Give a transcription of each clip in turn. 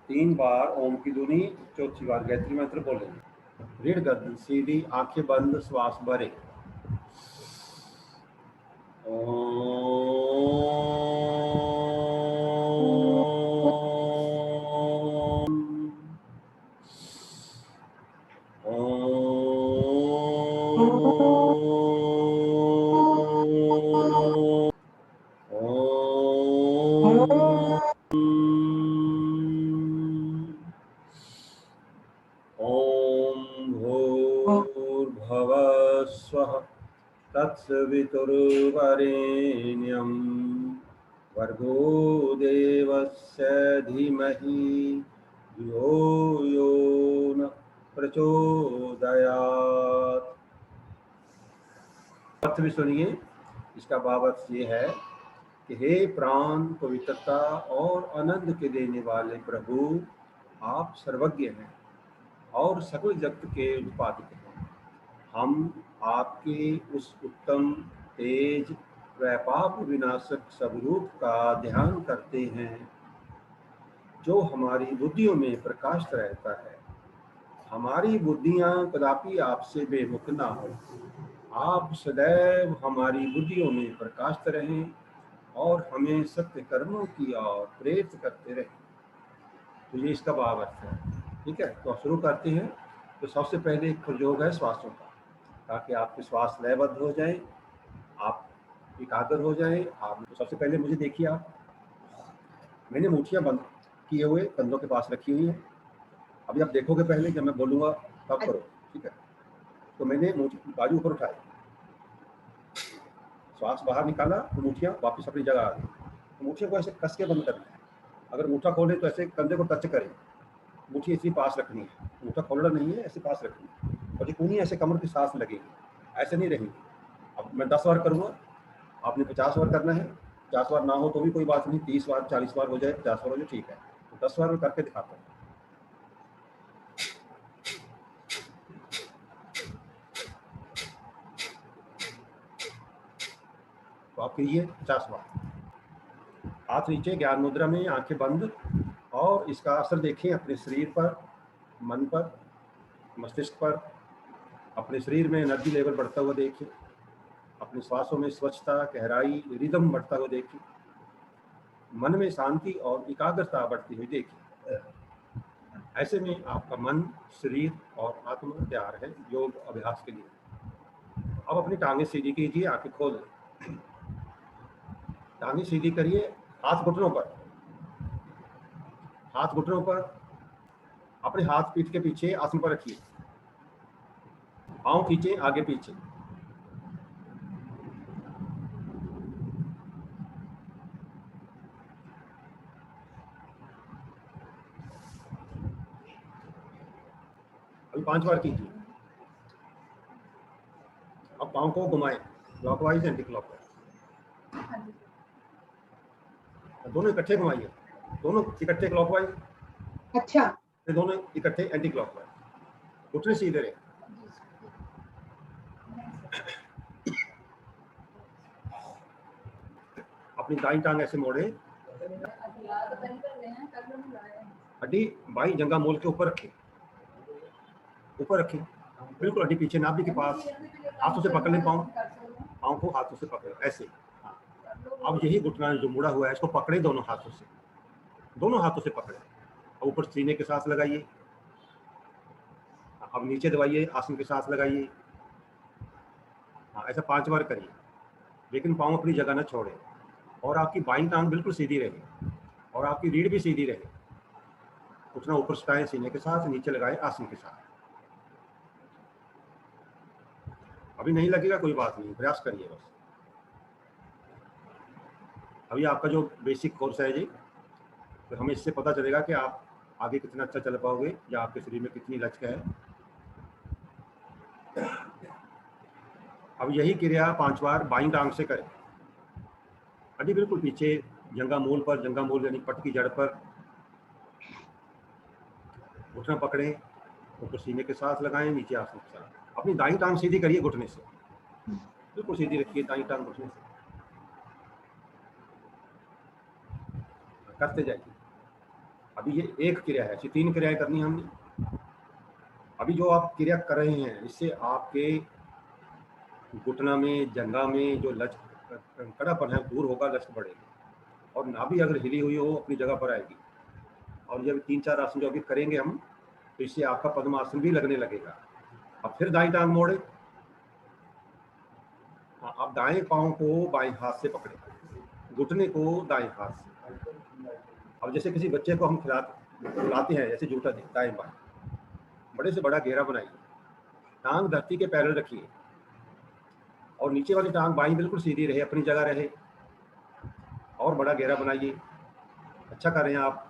3 बार ओम की ध्वनि, चौथी बार गायत्री मंत्र बोलेंगे। रीढ़ गर्दन सीधी, आंखें बंद, श्वास भरे। भूर्भुवः स्वः तत्सवितुर्वरेण्यं भर्गो देवस्य धीमहि धियो यो न प्रचोदयात्। अर्थ भी सुनिए। इसका भाव अर्थ ये है कि हे प्राण, पवित्रता और आनंद के देने वाले प्रभु, आप सर्वज्ञ हैं और सकल जगत के उत्पादक हैं। हम आपके उस उत्तम, तेज व पाप विनाशक स्वरूप का ध्यान करते हैं जो हमारी बुद्धियों में प्रकाशित रहता है। हमारी बुद्धियां कदापि आपसे बेमुख ना हो। आप सदैव हमारी बुद्धियों में प्रकाशित रहें और हमें सत्य कर्मों की ओर प्रेरित करते रहें। तो ये इसका भाव अर्थ है। ठीक है, तो शुरू करते हैं। तो सबसे पहले एक प्रयोग है श्वासों का, ताकि आपके श्वास लयबद्ध हो जाए, आप एकाग्र हो जाए। आप तो सबसे पहले मुझे देखिए, आप मैंने मुठियां बंद किए हुए कंधों के पास रखी हुई हैं। अभी आप देखोगे, पहले जब मैं बोलूँगा तब करो। ठीक है, तो मैंने बाजू ऊपर उठाए, श्वास बाहर निकाला तो मुठियां वापस अपनी जगह आ गई। तो मुठियों को ऐसे कस के बंद करना है। अगर मुठा खोले तो ऐसे कंधे को टच करें, मुट्ठी इसी पास रखनी है, मुठा खोलना नहीं है, ऐसे पास रखनी है। और ये कूनी ऐसे कमर की सांस लगेगी, ऐसे नहीं रहेगी। अब मैं 10 बार करूँगा, आपने 50 बार करना है। 50 बार ना हो तो भी कोई बात नहीं, 30 बार 40 बार हो जाए, 50 बार हो जाए, ठीक है। तो 10 बार में करके दिखाता हूँ। तो आप कीजिए 50 बार। हाथ नीचे, ज्ञान मुद्रा में, आंखें बंद, और इसका असर देखें अपने शरीर पर, मन पर, मस्तिष्क पर। अपने शरीर में एनर्जी लेवल बढ़ता हुआ देखिए। अपने श्वासों में स्वच्छता, गहराई, रिदम बढ़ता हुआ देखिए। मन में शांति और एकाग्रता बढ़ती हुई देखिए। ऐसे में आपका मन, शरीर और आत्मा तैयार है योग अभ्यास के लिए। अब अपनी टांगें सीधी कीजिए, आंखें खोल दें। टांगें सीधी करिए, हाथ घुटनों पर, हाथ घुटनों पर। अपने हाथ पीठ के पीछे आसन पर रखिए। पांव खींचे आगे पीछे। अभी 5 बार कीजिए। अब पांव को घुमाएं, क्लॉकवाइज एंटी क्लॉकवाइज। दोनों इकट्ठे घुमाइए, दोनों इकट्ठे क्लॉकवाइज। अच्छा, फिर दोनों इकट्ठे एंटी क्लॉकवाइज। घुटने सीधे रहे। अपनी दाईं टांग ऐसे मोड़े, हड्डी बाईं जंघा मूल के ऊपर रखें, ऊपर रखें, बिल्कुल हड्डी पीछे नाभि के पास। हाथों से पकड़ लें, पाँव को हाथों से पकड़े ऐसे। हाँ, अब यही घुटना जो मुड़ा हुआ है इसको पकड़े दोनों हाथों से, दोनों हाथों से पकड़े। अब ऊपर सीने के सांस लगाइए। अब नीचे दबाइए, आसन के सांस लगाइए। हाँ, ऐसा 5 बार करिए, लेकिन पाँव अपनी जगह न छोड़े। और आपकी बाईं टांग बिल्कुल सीधी रहे और आपकी रीढ़ भी सीधी रहे। घुटना ऊपर सुटाएं सीने के साथ, नीचे लगाए आसन के साथ। अभी नहीं लगेगा कोई बात नहीं, प्रयास करिए बस। अभी आपका जो बेसिक कोर्स है जी, तो हमें इससे पता चलेगा कि आप आगे कितना अच्छा चल पाओगे या आपके शरीर में कितनी लचक है। अब यही क्रिया 5 बार बाईं टांग से करें। हड्डी बिल्कुल पीछे, जंघा मूल पर, जंघा मूल यानी पट की जड़ पर। घुटना पकड़ें, ऊपर सीने के साथ लगाएं, नीचे आसन के साथ। अपनी दाईं टांग सीधी करिए, घुटने से बिल्कुल सीधी रखिए, दाईं टांग घुटने से करते जाइए। अभी ये एक क्रिया है, ऐसी 3 क्रियाएं करनी है हमने। अभी जो आप क्रिया कर रहे हैं इससे आपके घुटना में, जंघा में जो कड़ापन है दूर होगा, लचक बढ़ेगी और नाभि अगर हिली हुई हो अपनी जगह पर आएगी। और जब 3-4 आसन जो अभी करेंगे हम, तो इससे आपका पद्मासन भी लगने लगेगा। अब फिर दाईं टांग मोड़े। हाँ, आप दाएं पांव को बाएं हाथ से पकड़े, घुटने को दाएं हाथ से। अब जैसे किसी बच्चे को हम खिलाते हैं, जैसे झूठा दे दाएं बाएं, बड़े से बड़ा घेरा बनाइए, टांग धरती के पैरेलल रखिए और नीचे वाली टांग बाईं बिल्कुल सीधी रहे, अपनी जगह रहे, और बड़ा घेरा बनाइए। अच्छा कर रहे हैं आप।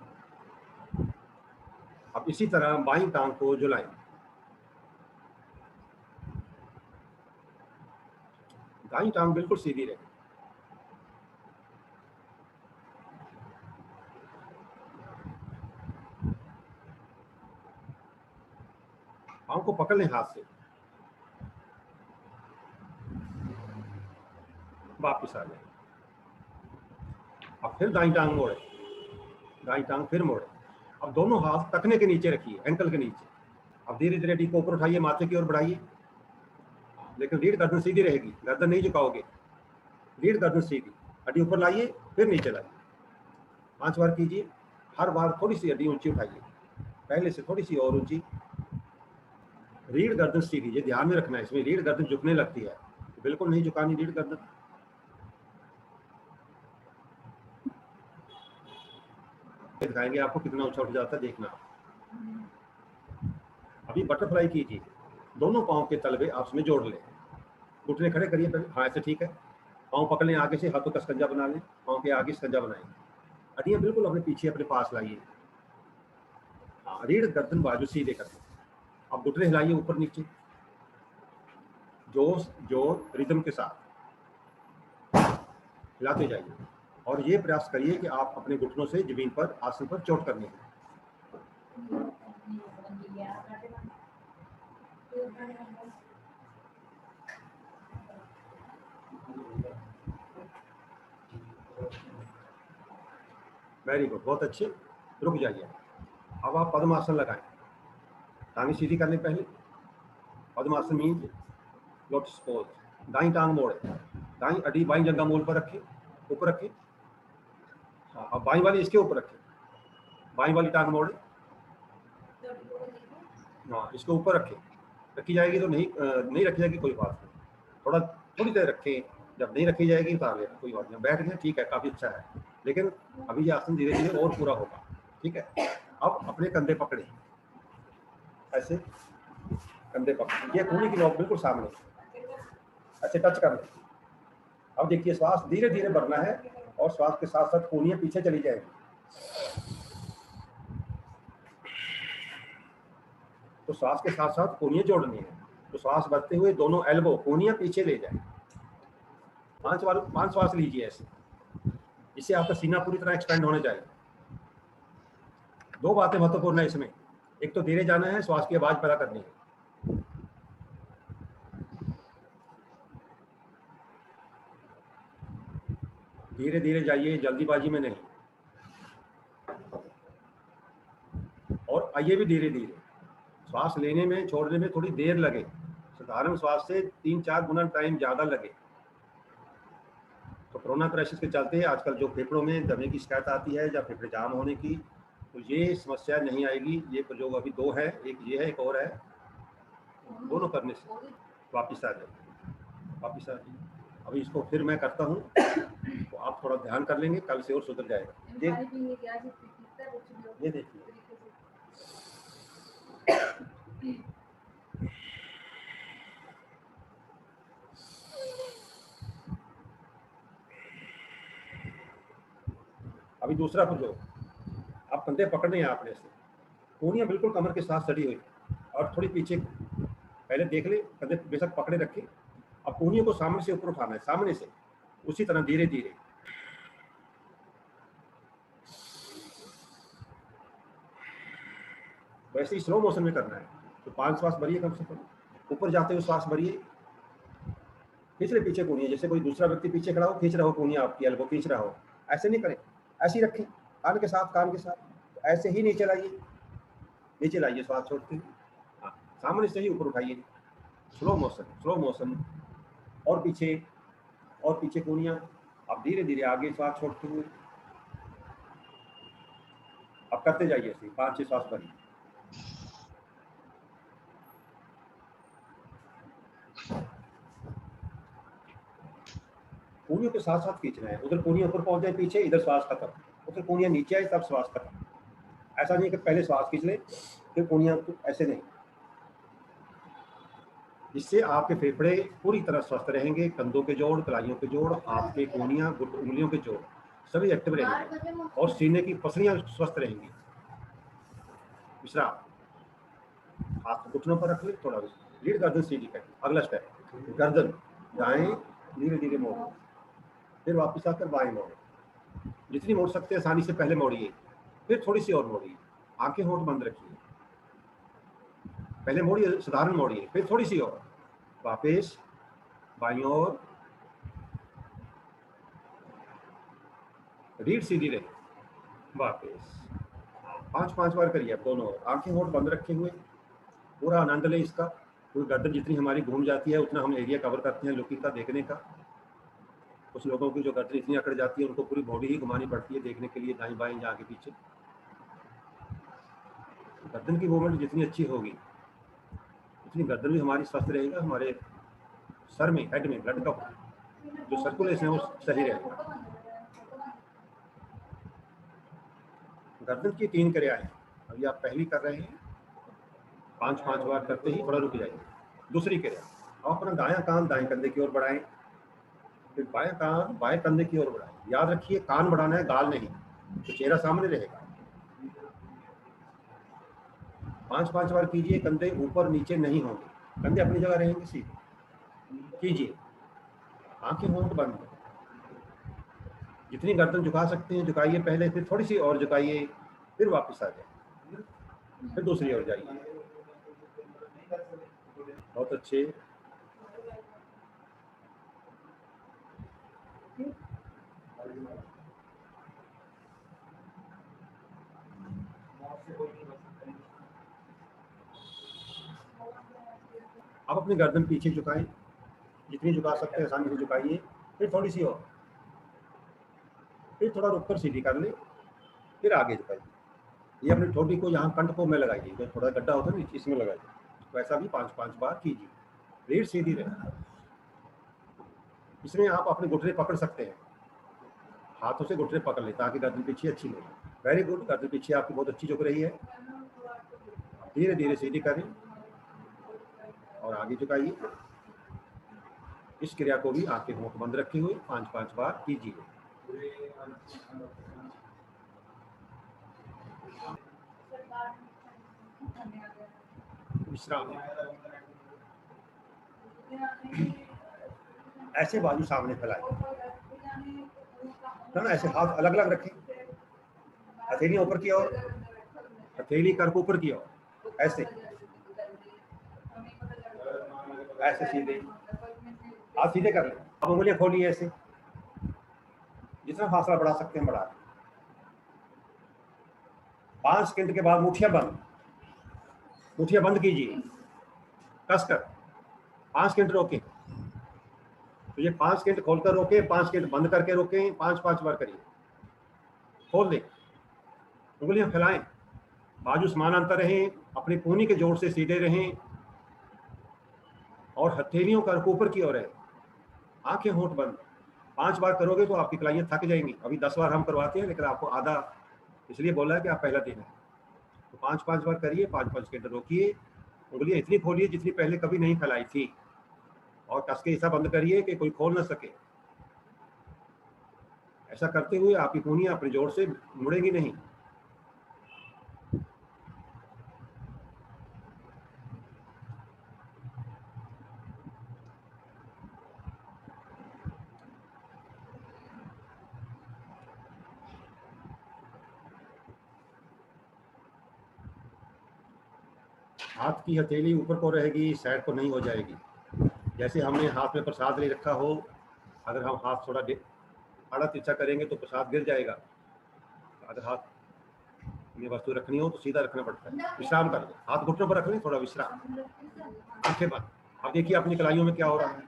अब इसी तरह बाईं टांग को झुलाएं, दाईं टांग बिल्कुल सीधी रहे। पांव को पकड़ लें हाथ से, वापिस आ जाए। अब फिर दाईं टांग मोड़े, दाईं टांग फिर मोड़े। अब दोनों हाथ टखने के नीचे रखिए, एंकल के नीचे। अब धीरे धीरे रीढ़ को ऊपर उठाइए, माथे की ओर बढ़ाइए, लेकिन रीढ़ गर्दन सीधी रहेगी, गर्दन नहीं झुकाओगे, रीढ़ गर्दन सीधी। हड्डी ऊपर लाइए, फिर नीचे लाइए। 5 बार कीजिए। हर बार थोड़ी सी हड्डी ऊंची उठाइए, पहले से थोड़ी सी और ऊंची। रीढ़ गर्दन सीधी, ये ध्यान में रखना है, इसमें रीढ़ गर्दन झुकने लगती है, बिल्कुल नहीं झुकानी रीढ़ गर्दन। दिखाएंगे आपको कितना ऊंचा उठ जाता है, देखना। अभी बटरफ्लाई कीजिए, दोनों पांव के तलवे आपस में जोड़ लें, घुटने खड़े करिए पहले। हाँ, ऐसे ठीक है। पांव पकड़ लें आगे से, हाथों का स्कंजा बना लें, पांव के आगे स्कंजा बनाएं, हड्डियां बिल्कुल अपने पीछे अपने पास लाइए। हाँ, रीढ़ गर्दन बाजू सीधे कर लें। अब घुटने हिलाइए ऊपर नीचे, जोश जोर रिदम के साथ हिलाते जाइए और ये प्रयास करिए कि आप अपने घुटनों से जमीन पर, आसन पर चोट करनी है। वेरी गुड, बहुत अच्छे। रुक जाइए। अब आप पद्मासन लगाएं, टांगे सीधी करने पहले। पद्मासन मीन्स लोटस पोज। दाईं टांग मोड़े, दाईं अडी बाईं जंघा मूल पर रखें, ऊपर रखें। हाँ, अब बाईं वाली इसके ऊपर रखें, बाईं वाली टांग मोड़े। हाँ, इसको ऊपर रखें। रखी जाएगी तो नहीं रखी जाएगी कोई बात नहीं, थोड़ी देर रखें, जब नहीं रखी जाएगी उतार लेना, कोई बात नहीं। बैठ गए, ठीक है, काफी अच्छा है, लेकिन अभी ये आसन धीरे धीरे और पूरा होगा। ठीक है। अब अपने कंधे पकड़े, ऐसे कंधे पकड़े, ये कूहनी की नोक बिल्कुल सामने, ऐसे टच कर लें। अब देखिए श्वास धीरे धीरे बढ़ना है और श्वास के साथ साथ कूहनियां पीछे चली जाएगी। तो श्वास के साथ साथ कूहनियां जोड़नी है, तो श्वास बढ़ते हुए दोनों एल्बो कूहनियां पीछे ले जाए। 5 श्वास लीजिए ऐसे, इससे आपका सीना पूरी तरह एक्सपेंड होने चाहिए। 2 बातें महत्वपूर्ण है इसमें, एक तो धीरे जाना है, श्वास की आवाज पैदा करनी है। धीरे धीरे जाइए, जल्दीबाजी में नहीं, और आइए भी धीरे धीरे। श्वास लेने में छोड़ने में थोड़ी देर लगे, साधारण श्वास से 3-4 गुना टाइम ज्यादा लगे। तो कोरोना क्राइसिस के चलते आजकल जो फेफड़ों में दमे की शिकायत आती है या फेफड़े जाम होने की, तो ये समस्या नहीं आएगी। ये प्रयोग अभी 2 है, एक ये है, एक और है, दोनों करने से वापिस आ जाए, वापिस आ जाए। अभी इसको फिर मैं करता हूँ, तो आप थोड़ा ध्यान कर लेंगे, कल से और सुधर जाएगा। ये देखिए, अभी दूसरा प्रयोग, आप कंधे पकड़ने हैं आपने से, कूहनियां बिल्कुल कमर के साथ सड़ी हुई और थोड़ी पीछे, पहले देख ले, कंधे बेशक पकड़े रखे। अब कूहनियों को सामने से ऊपर उठाना है, सामने से, उसी तरह धीरे धीरे। वैसे ही स्लो मोशन में करना है। तो 5 श्वास भरिए, कम से कम ऊपर जाते हुए श्वास भरिए, खींच ले पीछे कूहनियां, जैसे कोई दूसरा व्यक्ति पीछे खड़ा हो, खींच रहा हो कूहनियां, आपकी एल्बो खींच रहा हो, ऐसे नहीं करें, ऐसे ही रखें, कान के साथ, कान के साथ, ऐसे ही नीचे लाइए, नीचे लाइए श्वास छोड़ते हुए। हाँ, सामने से ही ऊपर उठाइए, स्लो मोशन, स्लो मोशन। और पीछे कोनियाँ। अब धीरे धीरे आगे श्वास छोड़ते हुए। अब करते जाइए ऐसे 5-6 श्वास भरिए। कोनियों के साथ साथ खींचना है। उधर कोनियाँ ऊपर पहुंच जाए पीछे, इधर श्वास खत्म। उधर कोनियाँ नीचे आए तब श्वास खत्म। ऐसा नहीं कि पहले श्वास खींच ले फिर कोनियाँ, ऐसे नहीं। इससे आपके फेफड़े पूरी तरह स्वस्थ रहेंगे। कंधों के जोड़, कलाइयों के जोड़, हाथ के कोनियाँ, उंगलियों के जोड़ सभी एक्टिव रहेंगे और सीने की पसलियाँ स्वस्थ रहेंगी। विश्राम। हाथ को घुटनों पर रख ले, थोड़ा रीढ़ गर्दन सीधी कर। अगला स्टेप, गर्दन दाएं धीरे धीरे मोड़ो, फिर वापस आकर बाएं मोड़ो। जितनी मोड़ सकते हैं आसानी से पहले मोड़िए, फिर थोड़ी सी और मोड़िए। आंखें होंठ बंद रखिए। पहले मोड़िए, साधारण मोड़िए, फिर थोड़ी सी और, वापस बाईं ओर। रीढ़ सीधी रहे, वापस 5-5 बार करिए। अब दोनों ओर आंखें होंठ बंद रखे हुए पूरा आनंद लें इसका। क्योंकि गर्दन जितनी हमारी घूम जाती है उतना हम एरिया कवर करते हैं लुकिंग का, देखने का। कुछ लोगों की जो गर्दन इतनी अकड़ जाती है उनको पूरी बॉडी ही घुमानी पड़ती है देखने के लिए, दाएं बाएं आगे पीछे। गर्दन की मूवमेंट जितनी अच्छी होगी उतनी गर्दन भी हमारी स्वस्थ रहेगा। हमारे सर में, हेड में ब्लड का जो सर्कुलेशन है वो सही रहेगा। गर्दन की 3 क्रियाएं अभी आप पहली कर रहे हैं। 5-5 बार करते ही थोड़ा रुक जाइए। दूसरी क्रिया, आप अपना दायां कान दाएं कंधे की ओर बढ़ाएं, फिर बाएं कान बाएं कंधे की ओर बढ़ाएं। याद रखिए कान बढ़ाना है, गाल नहीं, तो चेहरा सामने रहेगा। 5-5 बार कीजिए। कंधे ऊपर नीचे नहीं होंगे, कंधे अपनी जगह रहेंगे सीधे। कीजिए, आंखें होंठ बंद। जितनी गर्दन झुका सकते हैं झुकाइए पहले, फिर थोड़ी सी और झुकाइए, फिर वापस आ जाए, फिर दूसरी ओर जाइए। बहुत अच्छे। आप अपनी गर्दन पीछे झुकाएं, जितनी झुका सकते हैं आसानी से झुकाइए, फिर थोड़ी सी और, फिर थोड़ा रुक कर सीधी कर ले, फिर आगे झुकाइए। ये अपनी ठोडी को यहाँ कंठ को में लगाइए, जो थोड़ा गड्ढा होता है ना इसमें लगाइए। वैसा भी 5-5 बार कीजिए। रीढ़ सीधी रहे। इसमें आप अपने घुटने पकड़ सकते हैं, हाथों से घुटने पकड़ ले ताकि गर्दन पीछे अच्छी लगे। वेरी गुड, गर्दन पीछे आपकी बहुत अच्छी झुक रही है। धीरे धीरे सीधी करें और आगे झुकाइए। इस क्रिया को भी आंखें होंठ बंद रखे हुए 5-5 बार कीजिए। विश्राम। ऐसे बाजू सामने फैलाएं, ना ऐसे हाथ अलग अलग रखें। हथेलियां ऊपर की ओर, हथेली कर ऊपर की ओर, ऐसे ऐसे सीधे हाथ सीधे कर लें। अब उंगलियां खोलिए ऐसे, जितना फासला बढ़ा सकते हैं बढ़ा। 5 सेकंड के बाद मुठियां बंद, मुठियां बंद कीजिए कसकर। 5 सेकंड रोकें, तो ये 5 सेकंड खोलकर रोकें, 5 सेकंड बंद करके रोकें। 5-5 बार करिए। खोल दें, उंगलियां फैलाएं, बाजू समानांतर रहें, अपनी कूहनी के जोड़ से सीधे रहें और हथेलियों का ऊपर की ओर है। आंखें होंठ बंद। 5 बार करोगे तो आपकी कलाइयां थक जाएंगी। अभी 10 बार हम करवाते हैं, लेकिन आपको आधा इसलिए बोला है कि आप पहला दिन है। तो 5-5 बार करिए, 5-5 सेकंड रोकिए। उंगलियां इतनी खोलिए जितनी पहले कभी नहीं फैलाई थी, और कस के ऐसा बंद करिए कि कोई खोल ना सके। ऐसा करते हुए आपकी कूहनियां अपने जोड़ से मुड़ेगी नहीं। हाथ की हथेली ऊपर को रहेगी, साइड को नहीं हो जाएगी। जैसे हमने हाथ में प्रसाद ले रखा हो, अगर हम हाथ थोड़ा आड़ा तिरछा करेंगे तो प्रसाद गिर जाएगा। अगर हाथ ये वस्तु रखनी हो तो सीधा रखना पड़ता है। विश्राम कर लें, हाथ घुटनों पर रख लें, थोड़ा विश्राम, आंखें बंद। अब देखिए अपनी कलाइयों में क्या हो रहा है,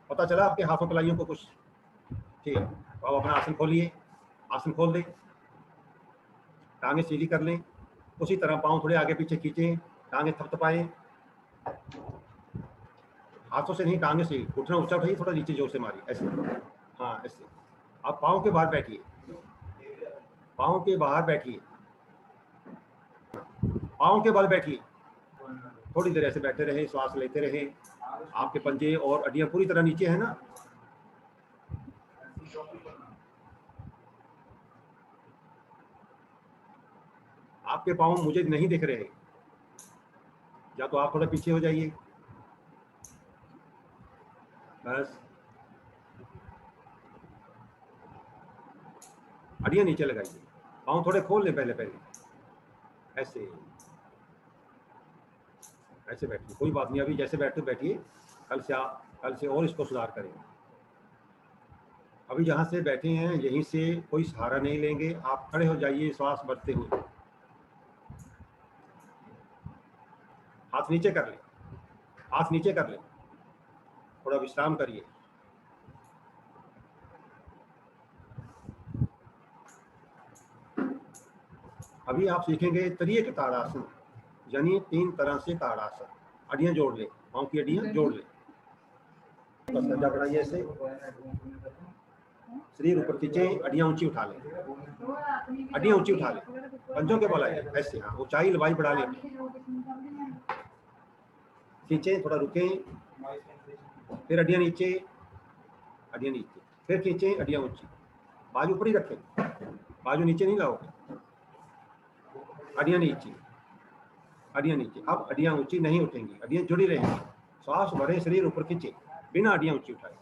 पता चला आपके हाथों कलाइयों को कुछ? ठीक है, तो अब अपना आसन खोलिए, आसन खोल दें, टांगे सीधी कर लें, उसी तरह पाँव थोड़े आगे पीछे खींचें, टांगे थपथपाएं, हाथों से नहीं टांगे से, उठना ऊंचा उठाइए, थोड़ा नीचे जोर से मारिए, ऐसे, हाँ ऐसे। आप पाँव के बाहर बैठिए, पाँव के बाहर बैठिए, पाँव के बल बैठिए, थोड़ी देर ऐसे बैठे रहे, श्वास लेते रहे। आपके पंजे और हड्डियां पूरी तरह नीचे है ना? आपके पाँव मुझे नहीं दिख रहे, या तो आप थोड़ा पीछे हो जाइए, बस। हड्डियां नीचे लगाइए, पाँव थोड़े खोल लें पहले पहले, ऐसे ऐसे बैठिए, कोई बात नहीं, अभी जैसे बैठते बैठिए, कल से और इसको सुधार करेंगे। अभी जहाँ से बैठे हैं यहीं से कोई सहारा नहीं लेंगे, आप खड़े हो जाइए श्वास भरते हुए, हाथ नीचे कर लें, हाथ नीचे कर लें, थोड़ा विश्राम करिए। अभी आप सीखेंगे त्रियक ताड़ासन, यानी 3 तरह से ताड़ासन। हड्डियां जोड़ लें, पाँव की हड्डियां जोड़ लें, पंजा बढ़ाइए ऐसे, शरीर ऊपर खींचे, हड्डियां ऊंची उठा लें, हड्डियां ऊंची उठा लें, पंजों के बल आइए ऐसे, हाँ ऊंचाई लंबाई बढ़ा लें, खींचे, थोड़ा रुकें, फिर हड्डियां नीचे, हड्डियां नीचे, फिर खींचे, हड्डियां ऊंची, बाजू ऊपर ही रखें, बाजू नीचे नहीं लाओगे, हड्डियां नीचे, हड्डियां नीचे। अब हड्डियां ऊंची नहीं उठेंगी, हड्डियां जुड़ी रहेंगी, श्वास भरें, शरीर ऊपर खींचे, बिना हड्डियां ऊंची उठाए,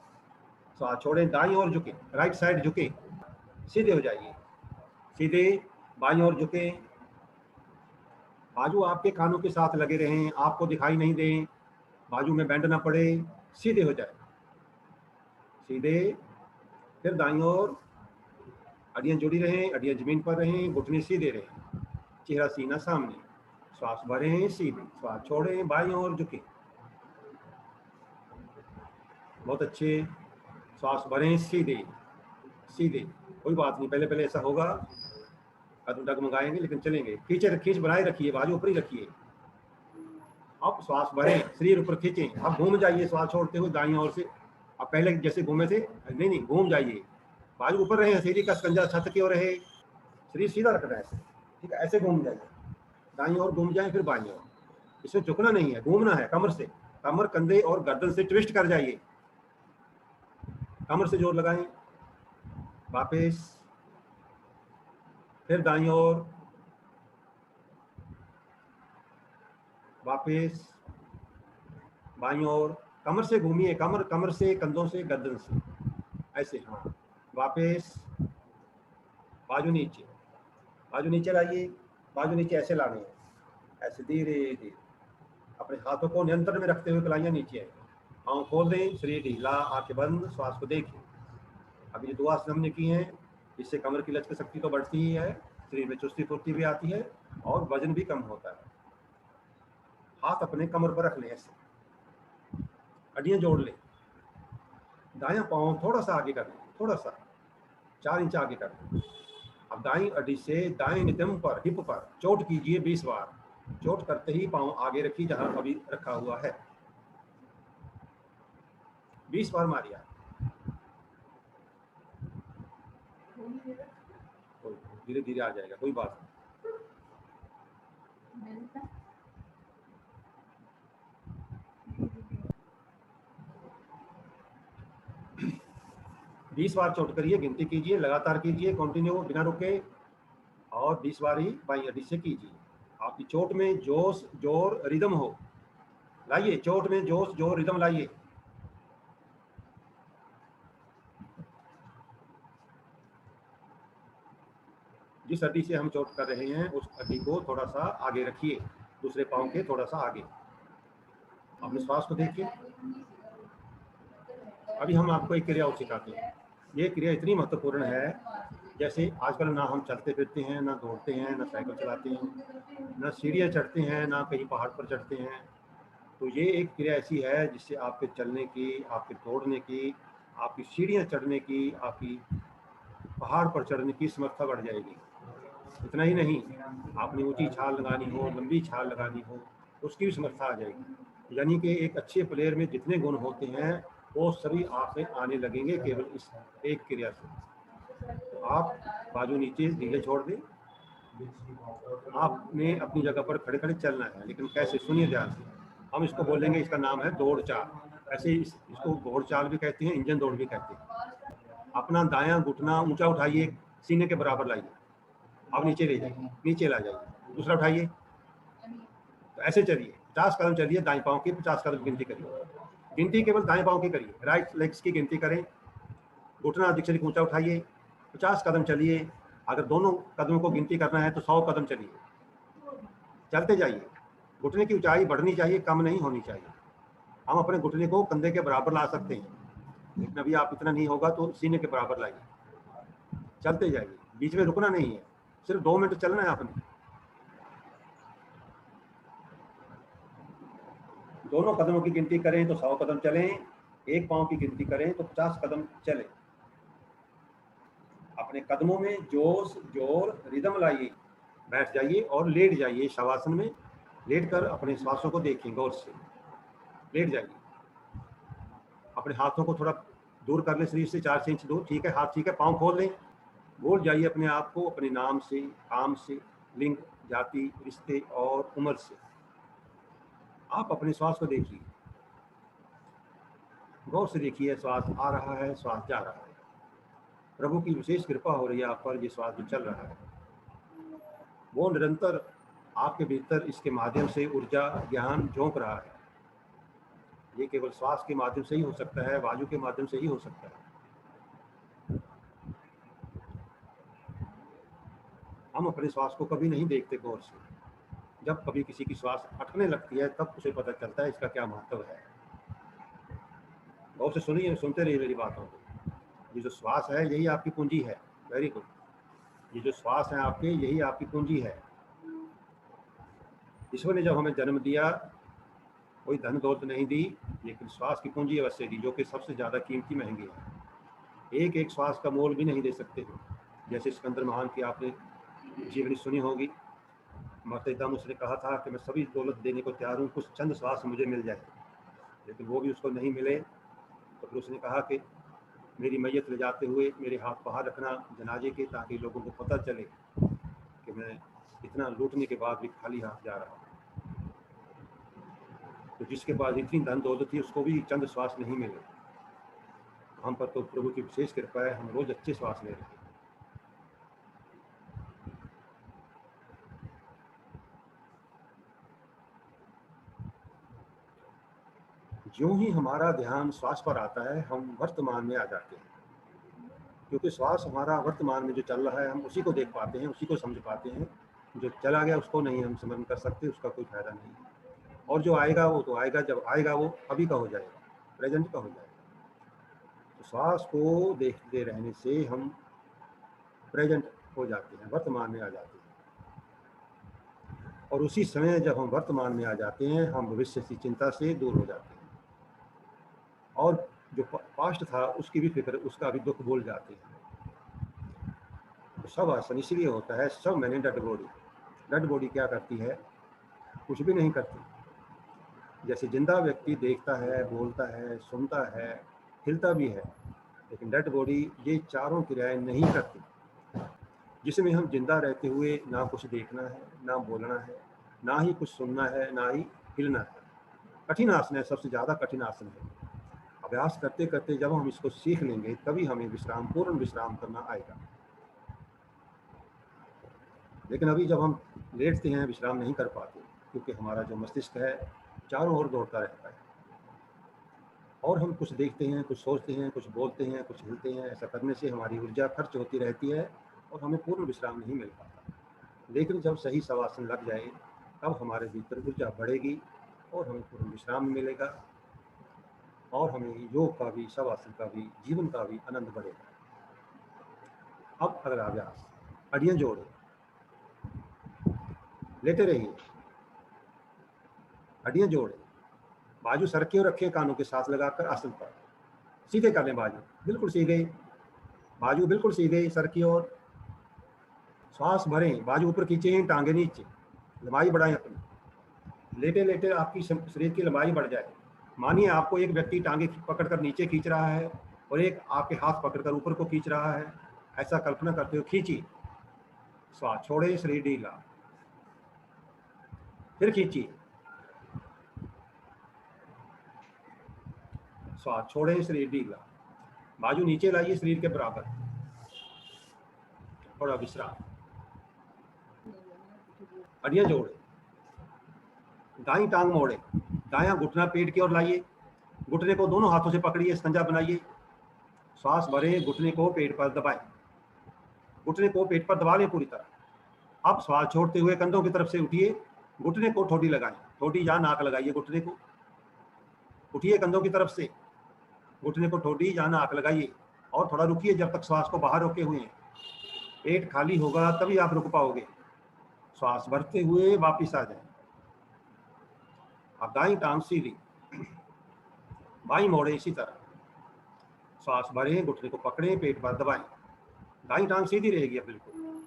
श्वास छोड़ें, दाईं ओर झुके, राइट साइड झुके, सीधे हो जाइए, सीधे, बाईं ओर झुके, बाजू आपके कानों के साथ लगे रहें, आपको दिखाई नहीं दें, बाजू में बैंड ना पड़े, सीधे हो जाए, सीधे, फिर दाईं ओर, हड्डियां जुड़ी रहें, हड्डियां जमीन पर रहें, घुटने सीधे रहें, चेहरा सीना सामने, श्वास भरें सीधे, श्वास छोड़ें, बाईं ओर झुके, बहुत अच्छे, श्वास भरें सीधे सीधे, कोई बात नहीं, पहले पहले ऐसा होगा, कदम डगमगाएंगे लेकिन चलेंगे, खींच बनाए रखिए, बाजू ऊपर ही रखिए। अब श्वास भरें, शरीर ऊपर खींचें, अब घूम जाइए श्वास छोड़ते हुए दाईं ओर से, अब पहले जैसे घूमे थे, नहीं घूम जाइए, बाजू ऊपर रहे, शरीर का स्कंजा छत की ओर रहे, शरीर सीधा रखना है ऐसे, ठीक है, ऐसे घूम जाइए, दाईं ओर घूम जाए, फिर बाईं ओर, इसमें झुकना नहीं है, घूमना है, कमर से, कमर कंधे और गर्दन से ट्विस्ट कर जाइए, कमर से जोर लगाएं, वापस, फिर दाईं ओर, वापस, बाईं ओर, कमर से घूमिए, कमर से, कंधों से, गर्दन से, ऐसे, हाँ, वापस, बाजू नीचे लाइए, बाजू नीचे ऐसे लानी है, ऐसे धीरे धीरे, अपने हाथों को नियंत्रण में रखते हुए कलाइयां नीचे आए, पाँव खोल दें, शरीर ढीला, आंखें बंद, श्वास को देखिए। अभी जो 2 आसन हमने की हैं, इससे कमर की लचक शक्ति तो बढ़ती ही है, शरीर में चुस्ती फुर्ती भी आती है और वजन भी कम होता है। हाथ अपने कमर पर रख लें ऐसे, हड्डियां जोड़ लें, दायां पाँव थोड़ा सा आगे कर लें, थोड़ा सा 4 इंच आगे कर लें। अब दाईं हड्डी से दाएं नितंब पर, हिप पर चोट कीजिए 20 बार, चोट करते ही पाँव आगे रखिए जहां अभी रखा हुआ है, 20 बार मारिए, धीरे धीरे आ जाएगा, कोई बात नहीं। 20 बार चोट करिए, गिनती कीजिए, लगातार कीजिए, कंटिन्यू, बिना रुके, और 20 बार ही बाईं हड्डी से कीजिए। आपकी चोट में जोश, जोर, रिदम हो, लाइए, चोट में जोश, जोर, रिदम लाइए। जिस हड्डी से हम चोट कर रहे हैं उस हड्डी को थोड़ा सा आगे रखिए, दूसरे पाँव के थोड़ा सा आगे, अपने श्वास को देखिए। अभी हम आपको एक क्रिया और सिखाते हैं, ये क्रिया इतनी महत्वपूर्ण है जैसे आजकल ना हम चलते फिरते हैं, ना दौड़ते हैं, ना साइकिल चलाते हैं, ना सीढ़ियाँ चढ़ते हैं, ना कहीं पहाड़ पर चढ़ते हैं। तो ये एक क्रिया ऐसी है जिससे आपके चलने की, आपके दौड़ने की, आपकी सीढ़ियाँ चढ़ने की, आपकी पहाड़ पर चढ़ने की समर्था बढ़ जाएगी। इतना ही नहीं, आपने ऊंची छाल लगानी हो, लंबी छाल लगानी हो, उसकी भी समर्था आ जाएगी। यानी कि एक अच्छे प्लेयर में जितने गुण होते हैं वो सभी आप में आने लगेंगे केवल इस एक क्रिया से। तो आप बाजू नीचे ढीले छोड़ दें, आपने अपनी जगह पर खड़े खड़े चलना है। लेकिन कैसे, सुनिए ध्यान से। हम इसको बोलेंगे, इसका नाम है दौड़ चाल। ऐसे इसको घोड़ चाल भी कहते हैं, इंजन दौड़ भी कहते हैं। अपना दायां घुटना ऊंचा उठाइए, सीने के बराबर लाइए, अब नीचे ले जाइए, नीचे ला जाइए, दूसरा उठाइए। तो ऐसे चलिए, 50 कदम चलिए, दाएं पाँव की 50 कदम गिनती करिए। गिनती केवल दाएं पाँव की करिए, राइट लेग्स की गिनती करें। घुटना अधिक से अधिक ऊंचा उठाइए, 50 कदम चलिए। अगर दोनों कदमों को गिनती करना है तो 100 कदम चलिए, चलते जाइए। घुटने की ऊंचाई बढ़नी चाहिए, कम नहीं होनी चाहिए। हम अपने घुटने को कंधे के बराबर ला सकते हैं, लेकिन अभी आप इतना नहीं होगा तो सीने के बराबर लाइए। चलते जाइए, बीच में रुकना नहीं है, सिर्फ 2 मिनट चलना है आपने। दोनों कदमों की गिनती करें तो 100 कदम चलें, एक पाँव की गिनती करें तो 50 कदम चलें। अपने कदमों में जोश, जोर, रिदम लाइए। बैठ जाइए और लेट जाइए शवासन में। लेट कर अपने श्वासों को देखिए गौर से। लेट जाइए, अपने हाथों को थोड़ा दूर कर लें शरीर से, 4 इंच दूर। ठीक है, हाथ ठीक है, पाँव खोल लें। बोल जाइए अपने आप को अपने नाम से, काम से, लिंग, जाति, रिश्ते और उम्र से। आप अपने श्वास को देखिए, गौर से देखिए, श्वास आ रहा है, श्वास जा रहा है। प्रभु की विशेष कृपा हो रही है आप पर, ये श्वास जो चल रहा है वो निरंतर आपके भीतर इसके माध्यम से ऊर्जा, ज्ञान झोंक रहा है। ये केवल श्वास के माध्यम से ही हो सकता है, वायु के माध्यम से ही हो सकता है। हम अपने श्वास को कभी नहीं देखते गौर से। जब कभी किसी की श्वास अटकने लगती है तब उसे पता चलता है इसका क्या महत्व है। गौर से सुनिए, सुनते रहिए मेरी बातों को। ये जो श्वास है यही आपकी पूंजी है। Very good. ये जो श्वास है आपके, यही आपकी पूंजी है। ईश्वर ने जब हमें जन्म दिया कोई धन दौलत नहीं दी, लेकिन श्वास की पूंजी अवश्य दी, जो कि सबसे ज़्यादा कीमती, महंगी है। एक एक श्वास का मोल भी नहीं दे सकते हो। जैसे सिकंदर महान की आपने जीवनी सुनी होगी, मरते दम उसने कहा था कि मैं सभी दौलत देने को तैयार हूँ, कुछ चंद श्वास मुझे मिल जाए। लेकिन वो भी उसको नहीं मिले, तो फिर उसने कहा कि मेरी मैयत ले जाते हुए मेरे हाथ बाहर रखना जनाजे के, ताकि लोगों को पता चले कि मैं इतना लूटने के बाद भी खाली हाथ जा रहा हूँ। तो जिसके पास इतनी धन दौलत थी उसको भी चंद श्वास नहीं मिले। हम पर तो प्रभु की विशेष कृपा है, हम रोज अच्छे श्वास ले रहे हैं। ज्यों ही हमारा ध्यान श्वास पर आता है हम वर्तमान में आ जाते हैं, क्योंकि श्वास हमारा वर्तमान में जो चल रहा है हम उसी को देख पाते हैं, उसी को समझ पाते हैं। जो चला गया उसको नहीं हम स्मरण कर सकते, उसका कोई फायदा नहीं। और जो आएगा वो तो आएगा, जब आएगा वो अभी का हो जाएगा, प्रेजेंट का हो जाएगा। तो श्वास को देखते रहने से हम प्रेजेंट हो जाते हैं, वर्तमान में आ जाते हैं। और उसी समय जब हम वर्तमान में आ जाते हैं हम भविष्य की चिंता से दूर हो जाते हैं, और जो पास्ट था उसकी भी फिक्र, उसका भी दुख भूल जाते हैं। तो सब आसन इसलिए होता है, सब मैंने डेड बॉडी। डेड बॉडी क्या करती है? कुछ भी नहीं करती। जैसे जिंदा व्यक्ति देखता है, बोलता है, सुनता है, हिलता भी है, लेकिन डेड बॉडी ये चारों क्रियाएं नहीं करती। जिसमें हम जिंदा रहते हुए ना कुछ देखना है, ना बोलना है, ना ही कुछ सुनना है, ना ही हिलना है। कठिन आसन है, सबसे ज़्यादा कठिन आसन है। अभ्यास करते करते जब हम इसको सीख लेंगे तभी हमें विश्राम, पूर्ण विश्राम करना आएगा। लेकिन अभी जब हम लेटते हैं विश्राम नहीं कर पाते, क्योंकि हमारा जो मस्तिष्क है चारों ओर दौड़ता रहता है, और हम कुछ देखते हैं, कुछ सोचते हैं, कुछ बोलते हैं, कुछ हिलते हैं। ऐसा करने से हमारी ऊर्जा खर्च होती रहती है और हमें पूर्ण विश्राम नहीं मिल पाता। लेकिन जब सही शवासन लग जाए तब हमारे भीतर ऊर्जा बढ़ेगी और हमें पूर्ण विश्राम मिलेगा, और हमें योग का भी, शवासन का भी, जीवन का भी आनंद बढ़ेगा। अब अगला अभ्यास, हड्डियां जोड़े, लेटे रहिए, हड्डियां जोड़े, बाजू सरके और रखे कानों के साथ लगाकर आसन पर, सीधे कर लें बाजू, बिल्कुल सीधे, बाजू बिल्कुल सीधे सर की ओर। श्वास भरें, बाजू ऊपर खींचें, टांगे नीचे, लंबाई बढ़ाएं अपनी। लेटे लेटे आपकी शरीर की लंबाई बढ़ जाए। मानिए आपको एक व्यक्ति टांगे पकड़कर नीचे खींच रहा है और एक आपके हाथ पकड़कर ऊपर को खींच रहा है। ऐसा कल्पना करते हो, खींचिए, श्वास छोड़े, शरीर ढीला, फिर खींचिए, श्वास छोड़े, शरीर ढीला, बाजू नीचे लाइए शरीर के बराबर, थोड़ा विश्राम, हड्डियां जोड़े, दाई टांग मोड़े, दायां घुटना पेट की ओर लाइए, घुटने को दोनों हाथों से पकड़िए, स्कंजा बनाइए, श्वास भरें, घुटने को पेट पर दबाएं, घुटने को पेट पर दबा लें पूरी तरह। अब श्वास छोड़ते हुए कंधों की तरफ से उठिए, घुटने को ठोडी लगाएं, ठोडी या नाक लगाइए घुटने को, उठिए कंधों की तरफ से, घुटने को ठोडी या नाक लगाइए और थोड़ा रुकिए जब तक श्वास को बाहर रोके हुए हैं। पेट खाली होगा तभी आप रुक पाओगे। श्वास भरते हुए वापिस आ जाए। अब दाई टांग सीधी, बाई मोड़े इसी तरह, श्वास भरें, घुटने को पकड़ें, पेट पर दबाएं, दाई टांग सीधी रहेगी अब बिल्कुल।